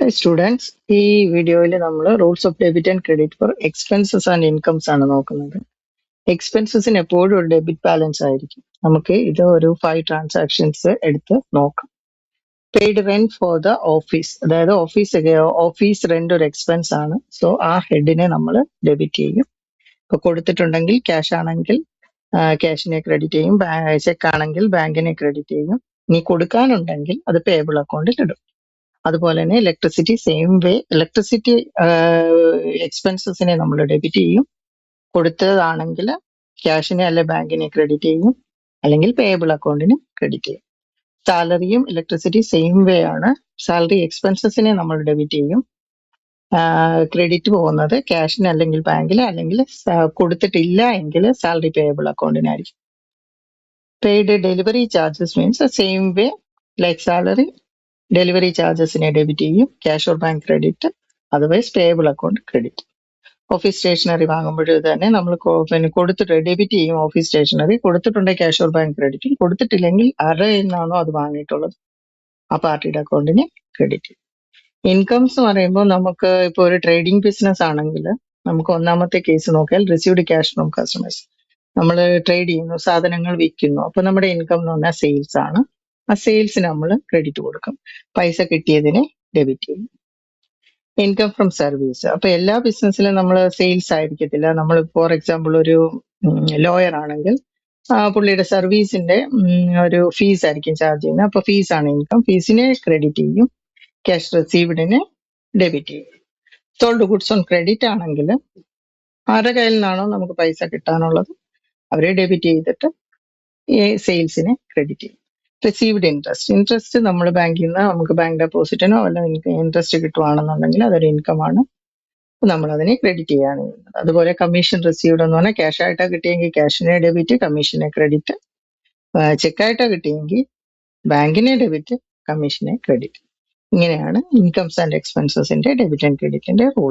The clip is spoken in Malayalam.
Hi students, ഈ വീഡിയോയിൽ നമ്മൾ rules of debit and credit for expenses and incomes ആണ് നോക്കുന്നത്. എക്സ്പെൻസസിന് എപ്പോഴും ഒരു ഡെബിറ്റ് ബാലൻസ് ആയിരിക്കും. നമുക്ക് ഇത് ഒരു 5 ട്രാൻസാക്ഷൻസ് എടുത്ത് നോക്കാം. Paid rent for the office, അതായത് ഓഫീസ് റെന്റ് ഒരു എക്സ്പെൻസ് ആണ്. സോ ആ ഹെഡിനെ നമ്മൾ ഡെബിറ്റ് ചെയ്യും. ഇപ്പൊ കൊടുത്തിട്ടുണ്ടെങ്കിൽ ക്യാഷ് ആണെങ്കിൽ ക്യാഷിനെ ക്രെഡിറ്റ് ചെയ്യും, ചെക്ക് ആണെങ്കിൽ ബാങ്കിനെ ക്രെഡിറ്റ് ചെയ്യും. ഇനി കൊടുക്കാനുണ്ടെങ്കിൽ അത് പേബിൾ അക്കൗണ്ടിൽ ഇടും. അതുപോലെ തന്നെ ഇലക്ട്രിസിറ്റി എക്സ്പെൻസസിനെ നമ്മൾ ഡെബിറ്റ് ചെയ്യും. കൊടുത്തതാണെങ്കിൽ ക്യാഷിനെ അല്ലെ ബാങ്കിനെ ക്രെഡിറ്റ് ചെയ്യും, അല്ലെങ്കിൽ പേയബിൾ അക്കൗണ്ടിന് ക്രെഡിറ്റ് ചെയ്യും. സാലറിയും ഇലക്ട്രിസിറ്റി സെയിം വേ ആണ്. സാലറി എക്സ്പെൻസസിനെ നമ്മൾ ഡെബിറ്റ് ചെയ്യും. ക്രെഡിറ്റ് പോകുന്നത് ക്യാഷിന് അല്ലെങ്കിൽ ബാങ്കിൽ, അല്ലെങ്കിൽ കൊടുത്തിട്ടില്ല എങ്കിൽ സാലറി പേയബിൾ അക്കൗണ്ടിനായിരിക്കും. Paid delivery charges means same way like salary, delivery ചാർജസിനെ ഡെബിറ്റ് ചെയ്യും, cash or bank credit, otherwise payable account credit. Office stationery വാങ്ങുമ്പോഴും തന്നെ നമ്മൾ കൊടുത്തിട്ട് ഡെബിറ്റ് ചെയ്യും. ഓഫീസ് സ്റ്റേഷനറി കൊടുത്തിട്ടുണ്ടെങ്കിൽ ക്യാഷ് ഓർ ബാങ്ക് ക്രെഡിറ്റ്, കൊടുത്തിട്ടില്ലെങ്കിൽ ആരുടെ നിന്നാണോ അത് വാങ്ങിയിട്ടുള്ളത് ആ പാർട്ടിയുടെ അക്കൗണ്ടിന് ക്രെഡിറ്റ് ചെയ്യും. ഇൻകംസ് എന്ന് പറയുമ്പോൾ നമുക്ക് ഇപ്പോൾ ഒരു ട്രേഡിംഗ് ബിസിനസ് ആണെങ്കിൽ നമുക്ക് ഒന്നാമത്തെ കേസ് നോക്കിയാൽ റിസീവ്ഡ് ക്യാഷ് ഫ്രോം കസ്റ്റമേഴ്സ്. നമ്മൾ ട്രേഡ് ചെയ്യുന്നു, സാധനങ്ങൾ വിൽക്കുന്നു. അപ്പൊ നമ്മുടെ ഇൻകം എന്ന് പറഞ്ഞാൽ സെയിൽസ് ആണ്. ആ സെയിൽസിന് നമ്മൾ ക്രെഡിറ്റ് കൊടുക്കും, പൈസ കിട്ടിയതിനെ ഡെബിറ്റ് ചെയ്യും. ഇൻകം ഫ്രം സർവീസ്, അപ്പൊ എല്ലാ ബിസിനസ്സിലും നമ്മൾ സെയിൽസ് ആയിരിക്കത്തില്ല. നമ്മൾ ഫോർ എക്സാമ്പിൾ ഒരു ലോയർ ആണെങ്കിൽ പുള്ളിയുടെ സർവീസിന്റെ ഒരു ഫീസ് ആയിരിക്കും ചാർജ് ചെയ്യുന്നത്. അപ്പൊ ഫീസാണ് ഇൻകം, ഫീസിനെ ക്രെഡിറ്റ് ചെയ്യും, ക്യാഷ് റിസീവ്ഡിനെ ഡെബിറ്റ് ചെയ്യും. സോൾഡ് ഗുഡ്സ് ഓൺ ക്രെഡിറ്റ് ആണെങ്കിൽ ആരുടെ കയ്യിൽ നിന്നാണോ നമുക്ക് പൈസ കിട്ടാനുള്ളത് അവരെ ഡെബിറ്റ് ചെയ്തിട്ട് സെയിൽസിനെ ക്രെഡിറ്റ് ചെയ്യും. റിസീവ്ഡ് ഇൻട്രസ്റ്റ് നമ്മൾ ബാങ്കിൽ നിന്ന് നമുക്ക് ബാങ്ക് ഡെപ്പോസിറ്റിനോ വല്ല ഇൻട്രസ്റ്റ് കിട്ടുവാണെന്നുണ്ടെങ്കിൽ അതൊരു ഇൻകം ആണ്, നമ്മൾ അതിനെ ക്രെഡിറ്റ് ചെയ്യാണ് ചെയ്യുന്നത്. അതുപോലെ കമ്മീഷൻ റിസീവ്ഡ് എന്ന് പറഞ്ഞാൽ ക്യാഷ് ആയിട്ടാ കിട്ടിയെങ്കിൽ ക്യാഷിനെ ഡെബിറ്റ്, കമ്മീഷനെ ക്രെഡിറ്റ്. ചെക്കായിട്ടാ കിട്ടിയെങ്കിൽ ബാങ്കിനെ ഡെബിറ്റ്, കമ്മീഷനെ ക്രെഡിറ്റ്. ഇങ്ങനെയാണ് ഇൻകംസ് ആൻഡ് എക്സ്പെൻസസിന്റെ ഡെബിറ്റ് ആൻഡ് ക്രെഡിറ്റിന്റെ റൂൾ.